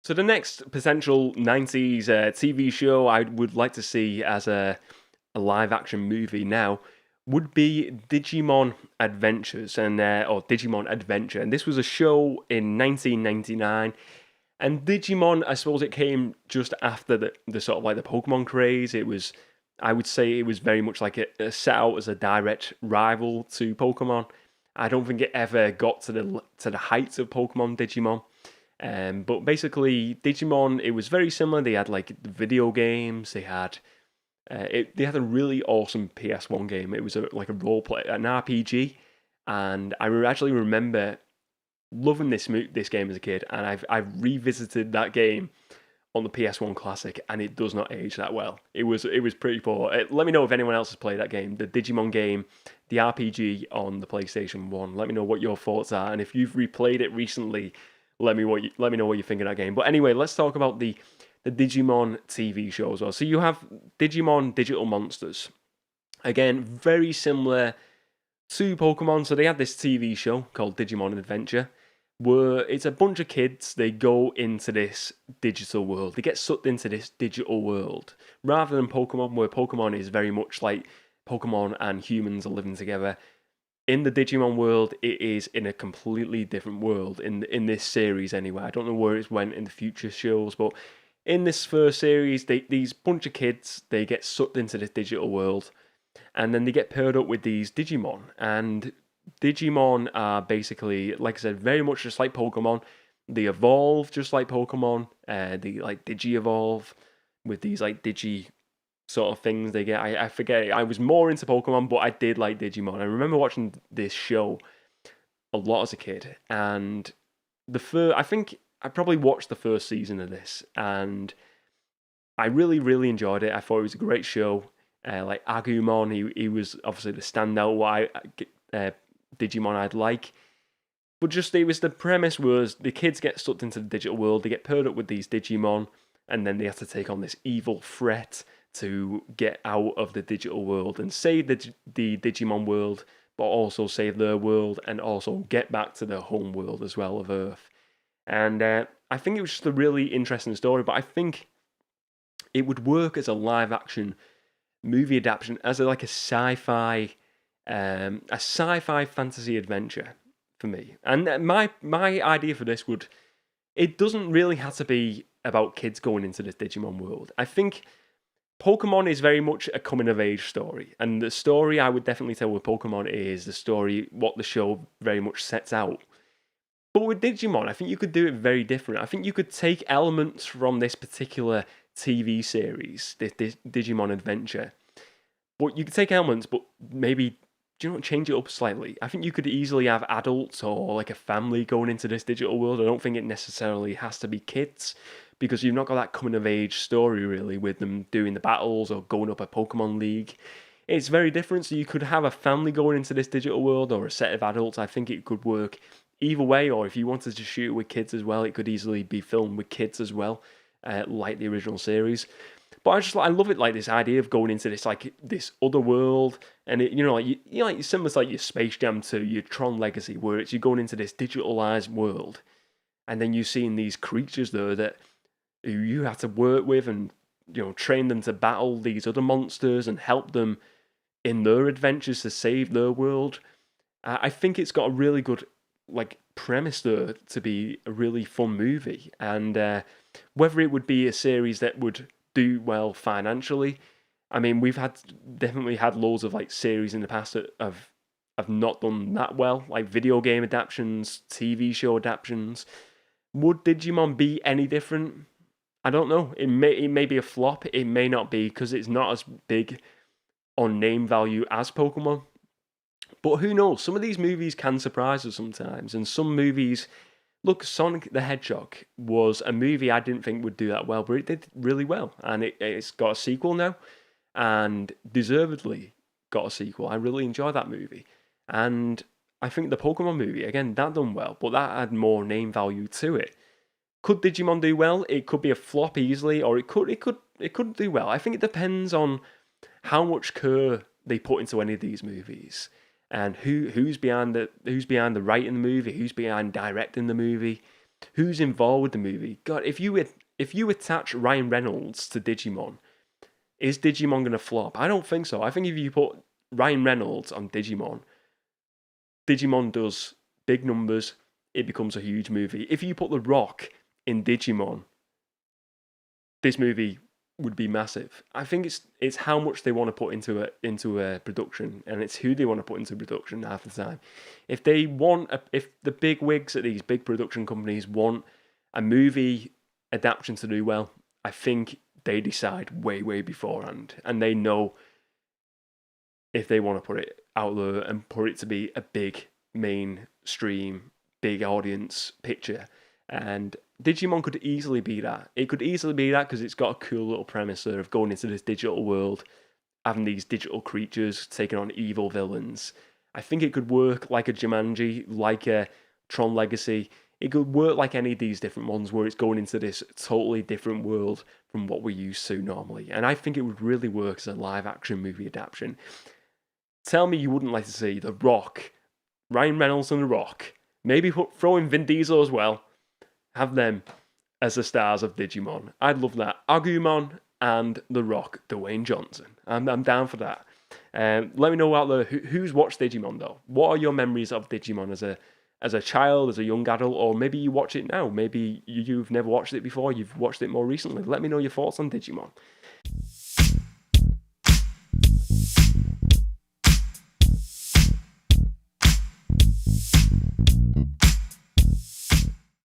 So the next potential 90s TV show I would like to see as a live action movie now would be Digimon Adventures or Digimon Adventure. And this was a show in 1999. And Digimon, I suppose it came just after the sort of like the Pokemon craze. I would say it was very much like a set out as a direct rival to Pokemon. I don't think it ever got to the heights of Pokemon Digimon. But basically, Digimon, it was very similar. They had like video games. They had a really awesome PS1 game. It was like a role play, an RPG, and actually remember loving this game as a kid. And I've revisited that game on the PS1 Classic, and it does not age that well. It was pretty poor. Let me know if anyone else has played that game, the Digimon game, the RPG on the PlayStation 1. Let me know what your thoughts are, and if you've replayed it recently, let me know what you think of that game. But anyway, let's talk about the Digimon TV show as well. So you have Digimon Digital Monsters. Again, very similar to Pokemon. So they had this TV show called Digimon Adventure, where it's a bunch of kids, they go into this digital world. They get sucked into this digital world. Rather than Pokemon, where Pokemon is very much like Pokemon and humans are living together. In the Digimon world, it is in a completely different world in this series anyway. I don't know where it went in the future shows, but in this first series, these bunch of kids, they get sucked into this digital world, and then they get paired up with these Digimon. And Digimon are basically, like I said, very much just like Pokemon. They evolve just like Pokemon. They like Digi-evolve with these like Digi sort of things they get. I forget. I was more into Pokemon, but I did like Digimon. I remember watching this show a lot as a kid, and I think I probably watched the first season of this, and I really, really enjoyed it. I thought it was a great show. Like Agumon, he was obviously the standout Digimon I'd like. But just it was the premise was the kids get sucked into the digital world, they get paired up with these Digimon, and then they have to take on this evil threat to get out of the digital world and save the Digimon world, but also save their world and also get back to their home world as well of Earth. And I think it was just a really interesting story, but I think it would work as a live action movie adaptation, as like a sci-fi fantasy adventure for me. And my idea for this it doesn't really have to be about kids going into this Digimon world. I think Pokemon is very much a coming of age story, and the story I would definitely tell with Pokemon is the story what the show very much sets out. But with Digimon, I think you could do it very different. I think you could take elements from this particular TV series, this Digimon Adventure, but you could take elements, but maybe change it up slightly. I think you could easily have adults or like a family going into this digital world. I don't think it necessarily has to be kids, because you've not got that coming of age story really with them doing the battles or going up a Pokemon League. It's very different. So you could have a family going into this digital world or a set of adults. I think it could work either way. Or if you wanted to shoot with kids as well, it could easily be filmed with kids as well, like the original series. But I love it, like this idea of going into this other world, and like similar to like your Space Jam 2, your Tron Legacy, where you're going into this digitalized world, and then you're seeing these creatures there that you have to work with, and train them to battle these other monsters and help them in their adventures to save their world. I think it's got a really good like premise there to be a really fun movie, and whether it would be a series that would do well financially. I mean, we've definitely had loads of like series in the past that have not done that well, like video game adaptations, TV show adaptations. Would Digimon be any different? I don't know. It may be a flop. It may not be, because it's not as big on name value as Pokemon. But who knows? Some of these movies can surprise us sometimes, and some movies. Look, Sonic the Hedgehog was a movie I didn't think would do that well, but it did really well. And it's got a sequel now, and deservedly got a sequel. I really enjoy that movie. And I think the Pokemon movie, again, that done well, but that had more name value to it. Could Digimon do well? It could be a flop easily, or it could do well. I think it depends on how much care they put into any of these movies, and who's behind the writing the movie, who's behind directing the movie. who's involved with the movie. God, if you attach Ryan Reynolds to Digimon, is Digimon going to flop? I don't think so. I think if you put Ryan Reynolds on Digimon, Digimon does big numbers. It becomes a huge movie. If you put The Rock in Digimon, this movie would be massive. I think it's how much they want to put into a production, and it's who they want to put into production half the time. If if the big wigs at these big production companies want a movie adaptation to do well, I think they decide way beforehand, and they know if they want to put it out there and put it to be a big mainstream, big audience picture. And Digimon could easily be that. It could easily be that because it's got a cool little premise there of going into this digital world, having these digital creatures taking on evil villains. I think it could work like a Jumanji, like a Tron Legacy. It could work like any of these different ones where it's going into this totally different world from what we're used to normally. And I think it would really work as a live action movie adaptation. Tell me you wouldn't like to see The Rock, Ryan Reynolds and The Rock, maybe throw in Vin Diesel as well, have them as the stars of Digimon. I'd love that. Agumon and The Rock, Dwayne Johnson. I'm down for that. Let me know out there who's watched Digimon though. What are your memories of Digimon as a child, as a young adult, or maybe you watch it now. Maybe you've never watched it before. You've watched it more recently. Let me know your thoughts on Digimon.